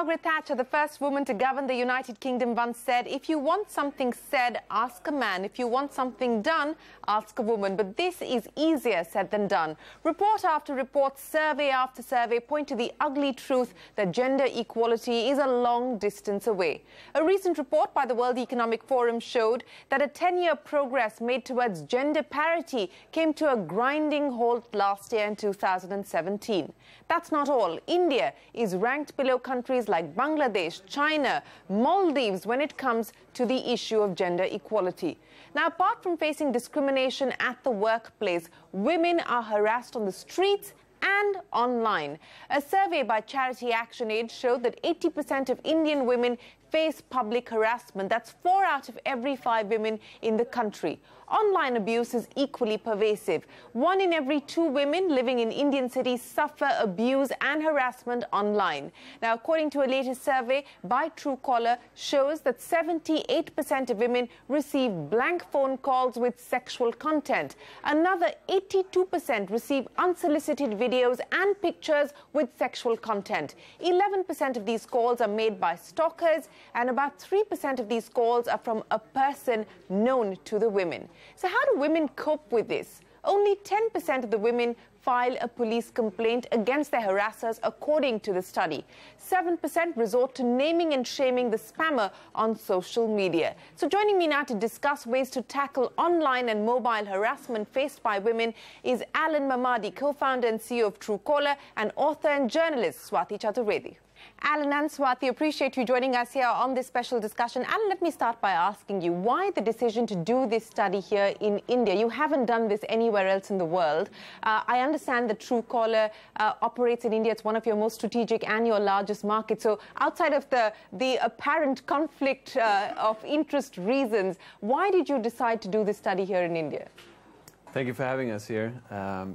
Margaret Thatcher, the first woman to govern the United Kingdom, once said, "If you want something said, ask a man. If you want something done, ask a woman." But this is easier said than done. Report after report, survey after survey point to the ugly truth that gender equality is a long distance away. A recent report by the World Economic Forum showed that a 10-year progress made towards gender parity came to a grinding halt last year in 2017. That's not all. India is ranked below countries like Bangladesh, China, Maldives when it comes to the issue of gender equality. Now, apart from facing discrimination at the workplace, women are harassed on the streets and online. A survey by Charity Action Aid showed that 80% of Indian women face public harassment. That's 4 out of every 5 women in the country. Online abuse is equally pervasive. 1 in every 2 women living in Indian cities suffer abuse and harassment online. Now, according to a latest survey by Truecaller, shows that 78% of women receive blank phone calls with sexual content. Another 82% receive unsolicited videos and pictures with sexual content. 11% of these calls are made by stalkers, and about 3% of these calls are from a person known to the women. So how do women cope with this? Only 10% of the women file a police complaint against their harassers, according to the study. 7% resort to naming and shaming the spammer on social media. So joining me now to discuss ways to tackle online and mobile harassment faced by women is Alan Mamadi, co-founder and CEO of Truecaller, and author and journalist Swati Chaturvedi. Alan and Swati, appreciate you joining us here on this special discussion. Alan, let me start by asking you, why the decision to do this study here in India? You haven't done this anywhere else in the world. I understand that Truecaller operates in India. It's one of your most strategic and your largest market. So outside of the apparent conflict of interest reasons, why did you decide to do this study here in India? Thank you for having us here.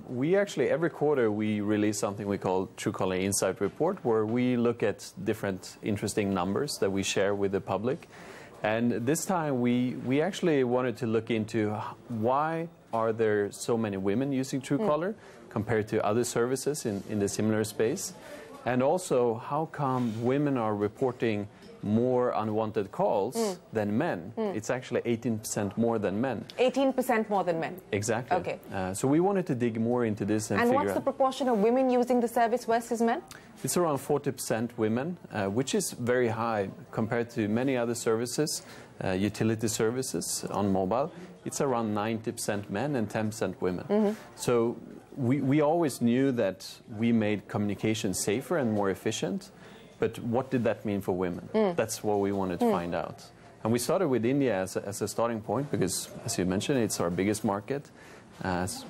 We actually, every quarter, we release something we call Truecaller Insight Report, where we look at different interesting numbers that we share with the public. And this time, we actually wanted to look into why are there so many women using Truecaller compared to other services in the similar space. And also, how come women are reporting more unwanted calls than men? It's actually 18% more than men. 18% more than men? Exactly. Okay. So we wanted to dig more into this and figure out. And what's the proportion of women using the service versus men? It's around 40% women, which is very high compared to many other services, utility services on mobile. It's around 90% men and 10% women. So we always knew that we made communication safer and more efficient. But what did that mean for women? That's what we wanted to find out. And we started with India as a starting point because, as you mentioned, it's our biggest market.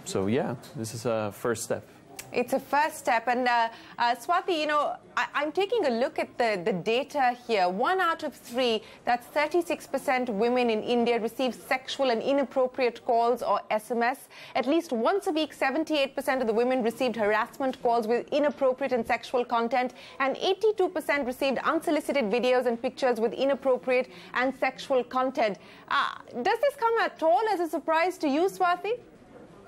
So yeah, this is a first step. It's a first step. And Swati, you know, I'm taking a look at the data here. 1 out of 3, that's 36% women in India receive sexual and inappropriate calls or SMS. At least once a week, 78% of the women received harassment calls with inappropriate and sexual content, and 82% received unsolicited videos and pictures with inappropriate and sexual content. Does this come at all as a surprise to you, Swati?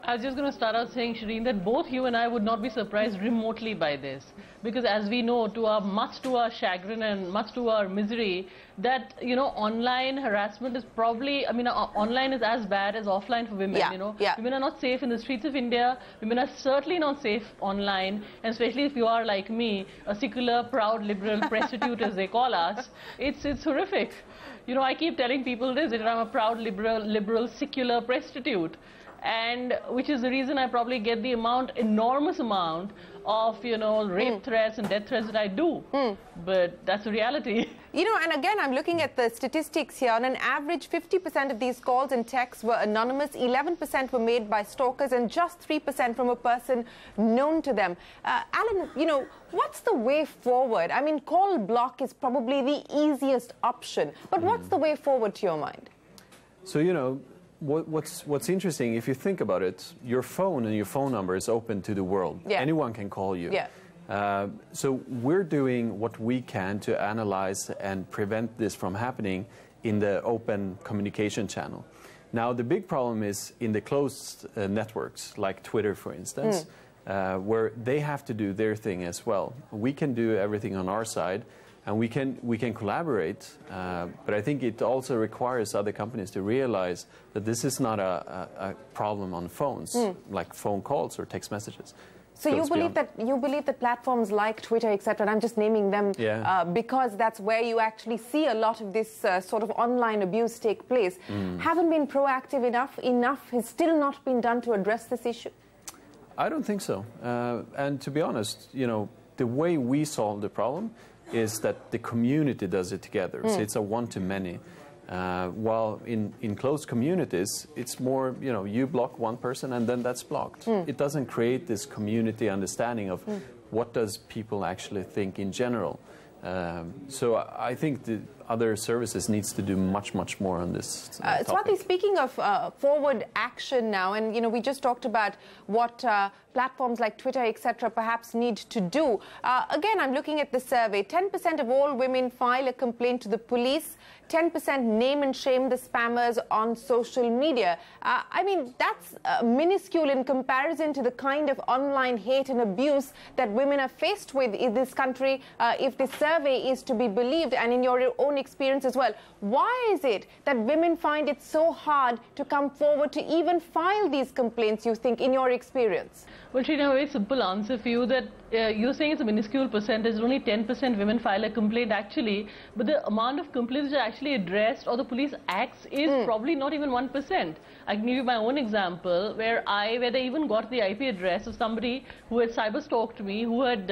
I was just going to start out saying, Shireen, that both you and I would not be surprised remotely by this. Because as we know, much to our chagrin and much to our misery, that, you know, online harassment is probably, I mean, online is as bad as offline for women, you know. Women are not safe in the streets of India. Women are certainly not safe online. And especially if you are like me, a secular, proud, liberal prostitute, as they call us, it's horrific. You know, I keep telling people this, that I'm a proud, liberal, secular prostitute. And which is the reason I probably get the enormous amount of, you know, rape threats and death threats that I do. But that's the reality. You know, and again, I'm looking at the statistics here. On an average, 50% of these calls and texts were anonymous, 11% were made by stalkers, and just 3% from a person known to them. Alan, you know, what's the way forward? I mean, call block is probably the easiest option. But what's the way forward to your mind? So, you know, what's interesting, if you think about it, your phone and your phone number is open to the world. Anyone can call you. So we're doing what we can to analyze and prevent this from happening in the open communication channel. Now, the big problem is in the closed networks, like Twitter, for instance, where they have to do their thing as well. We can do everything on our side, And we can collaborate, but I think it also requires other companies to realize that this is not a problem on phones, like phone calls or text messages. So you believe that platforms like Twitter, etc., and I'm just naming them because that's where you actually see a lot of this sort of online abuse take place, haven't been proactive enough? Enough has still not been done to address this issue? I don't think so. And to be honest, you know, the way we solve the problem is that the community does it together. So it's a one-to-many. While in closed communities, it's more, you know, you block one person and then that's blocked. It doesn't create this community understanding of what does people actually think in general. So I think the other services needs to do much more on this topic. Swati, speaking of forward action now, and you know, we just talked about what platforms like Twitter, etc., perhaps need to do. Again, I'm looking at the survey. 10% of all women file a complaint to the police. 10% name and shame the spammers on social media. I mean, that's minuscule in comparison to the kind of online hate and abuse that women are faced with in this country, if this survey is to be believed, and in your own experience as well. Why is it that women find it so hard to come forward to even file these complaints, you think, in your experience? Well, Shrina, a very simple answer for you that you're saying it's a minuscule percentage, only 10% women file a complaint actually, but the amount of complaints which are actually addressed or the police acts is probably not even 1%. I can give you my own example where they even got the IP address of somebody who had cyber-stalked me, who had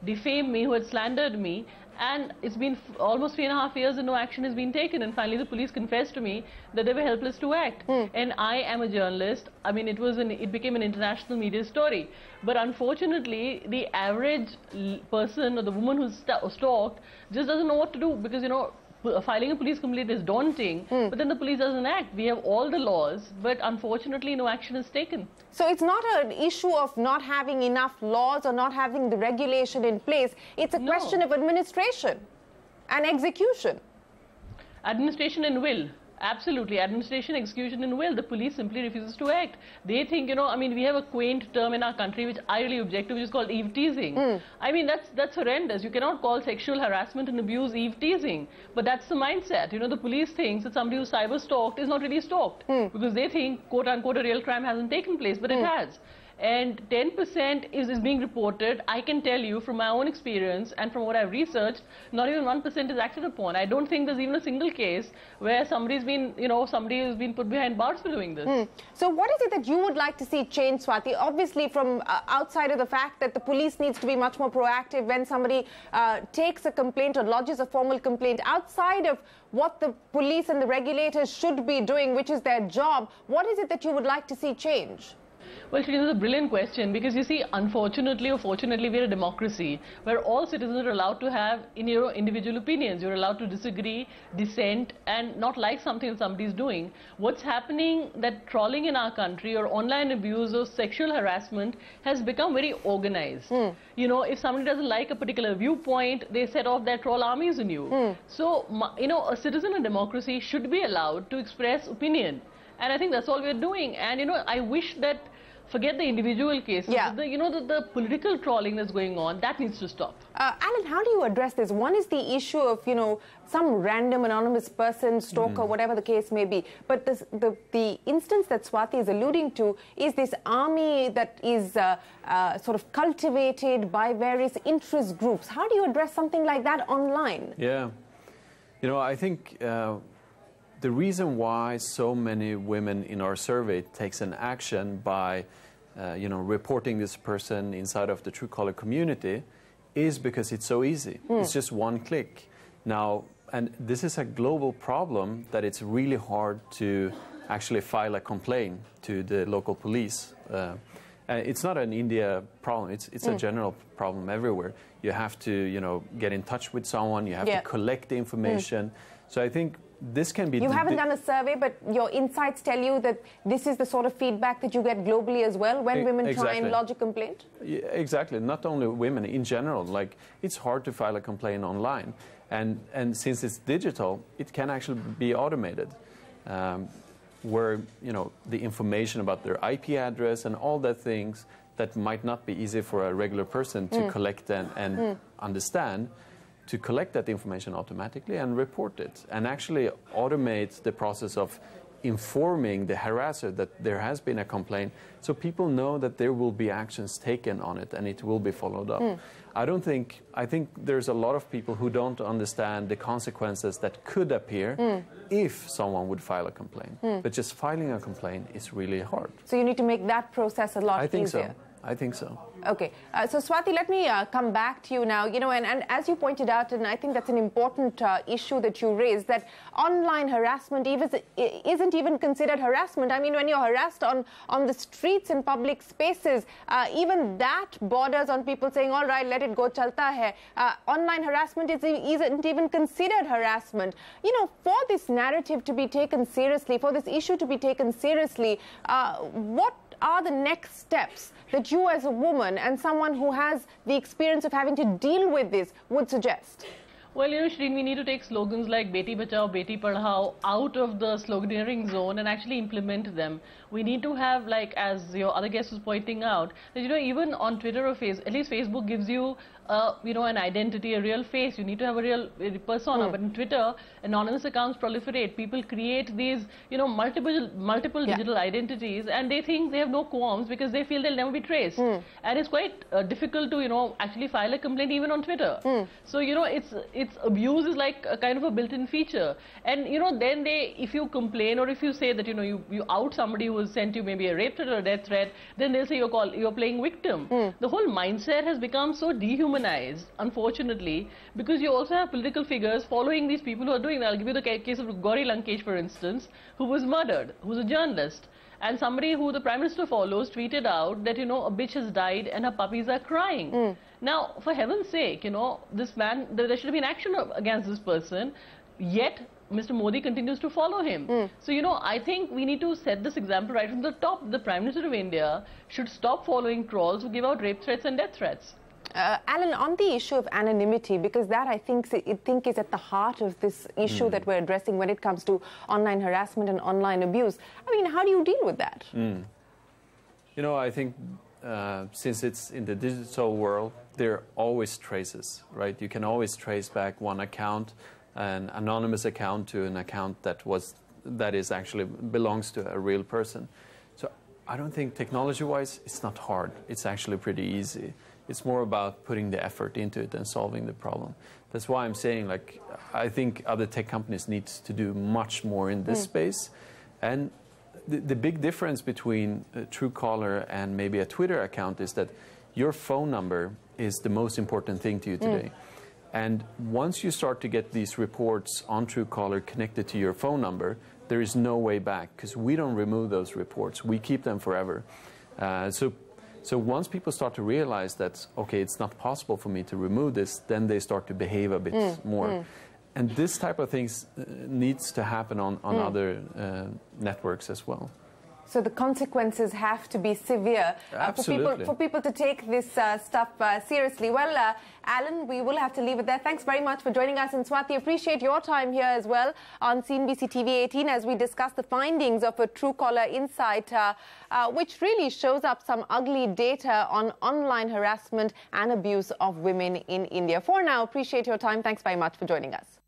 defamed me, who had slandered me. And it's been almost 3.5 years and no action has been taken. And finally, the police confessed to me that they were helpless to act. And I am a journalist. I mean, it became an international media story. But unfortunately, the average person or the woman who's stalked just doesn't know what to do because, you know, filing a police complaint is daunting, but then the police doesn't act. We have all the laws, but unfortunately no action is taken. So it's not an issue of not having enough laws or not having the regulation in place. It's a question of administration and execution. Administration and will. Absolutely. Administration, execution and will. The police simply refuses to act. They think, you know, I mean, we have a quaint term in our country which I really object to, which is called eve teasing. I mean, that's horrendous. You cannot call sexual harassment and abuse eve teasing. But that's the mindset. You know, the police thinks that somebody who's cyber stalked is not really stalked because they think, quote unquote, a real crime hasn't taken place, but it has. And 10% is being reported. I can tell you from my own experience and from what I've researched, not even 1% is acted upon. I don't think there's even a single case where somebody's been, you know, somebody has been put behind bars for doing this. So what is it that you would like to see change, Swati? Obviously, from outside of the fact that the police needs to be much more proactive when somebody takes a complaint or lodges a formal complaint, outside of what the police and the regulators should be doing, which is their job, what is it that you would like to see change? Well, this is a brilliant question because you see, unfortunately or fortunately, we're a democracy where all citizens are allowed to have individual opinions. You're allowed to disagree, dissent, and not like something that somebody's doing. What's happening that trolling in our country or online abuse or sexual harassment has become very organized. You know, if somebody doesn't like a particular viewpoint, they set off their troll armies on you. So, you know, a citizen in democracy should be allowed to express opinion. And I think that's all we're doing. And, you know, I wish that forget the individual cases. The political trolling that's going on, that needs to stop. Alan, how do you address this? One is the issue of, you know, some random anonymous person, stalker, whatever the case may be. But the instance that Swati is alluding to is this army that is sort of cultivated by various interest groups. How do you address something like that online? Yeah. You know, I think the reason why so many women in our survey takes an action by, reporting this person inside of the Truecaller community is because it's so easy. It's just one click. Now, and this is a global problem that it's really hard to actually file a complaint to the local police. It's not an India problem. It's a general problem everywhere. You have to, you know, get in touch with someone. You have to collect the information. So I think this can be... You haven't done a survey, but your insights tell you that this is the sort of feedback that you get globally as well when women try and lodge a complaint? Yeah, exactly. Not only women, in general. Like, it's hard to file a complaint online. And since it's digital, it can actually be automated. Where, you know, the information about their IP address and all that things that might not be easy for a regular person to collect and understand to collect that information automatically and report it, and actually automate the process of informing the harasser that there has been a complaint, so people know that there will be actions taken on it and it will be followed up. I think there's a lot of people who don't understand the consequences that could appear if someone would file a complaint. But just filing a complaint is really hard. So you need to make that process a lot easier. I think so. Okay. So Swati, let me come back to you now. You know, and as you pointed out, and I think that's an important issue that you raised, that online harassment isn't even considered harassment. I mean, when you're harassed on the streets in public spaces, even that borders on people saying, all right, let it go, chalta hai. Online harassment isn't even considered harassment. You know, for this narrative to be taken seriously, for this issue to be taken seriously, what are the next steps that you as a woman and someone who has the experience of having to deal with this would suggest? Well, you know, Shireen, we need to take slogans like Beti Bachao, Beti Padhao out of the sloganeering zone and actually implement them. We need to have, like, as your other guest was pointing out, that, you know, even on Twitter or Facebook, at least Facebook gives you, you know, an identity, a real face. You need to have a real persona. But in Twitter, anonymous accounts proliferate. People create these, you know, multiple digital identities, and they think they have no qualms because they feel they'll never be traced. And it's quite difficult to, you know, actually file a complaint even on Twitter. So, you know, it's abuse is like a kind of a built-in feature. And, you know, then if you complain or if you say that, you know, you out somebody who has sent you maybe a rape threat or a death threat, then they'll say you're playing victim. The whole mindset has become so dehumanized, unfortunately, because you also have political figures following these people who are doing that. I'll give you the case of Gauri Lankesh, for instance, who was murdered, who's a journalist. And somebody who the Prime Minister follows tweeted out that, you know, a bitch has died and her puppies are crying. Now, for heaven's sake, you know, this man, there should have been action against this person, yet Mr. Modi continues to follow him. So, you know, I think we need to set this example right from the top. The Prime Minister of India should stop following trolls who give out rape threats and death threats. Alan, on the issue of anonymity, because that I think is at the heart of this issue that we're addressing when it comes to online harassment and online abuse. I mean, how do you deal with that? You know, I think since it's in the digital world, there are always traces, right? You can always trace back one account, an anonymous account, to an account that is actually belongs to a real person. So I don't think technology-wise it's not hard. It's actually pretty easy. It's more about putting the effort into it and solving the problem. That's why I'm saying, like, I think other tech companies need to do much more in this space. And the big difference between Truecaller and maybe a Twitter account is that your phone number is the most important thing to you today. And once you start to get these reports on Truecaller connected to your phone number, there is no way back, because we don't remove those reports. We keep them forever. So once people start to realize that, okay, it's not possible for me to remove this, then they start to behave a bit more. And this type of things needs to happen on other networks as well. So the consequences have to be severe for people to take this stuff seriously. Well, Alan, we will have to leave it there. Thanks very much for joining us. And Swati, appreciate your time here as well on CNBC TV 18 as we discuss the findings of a Truecaller Insight, which really shows up some ugly data on online harassment and abuse of women in India. For now, appreciate your time. Thanks very much for joining us.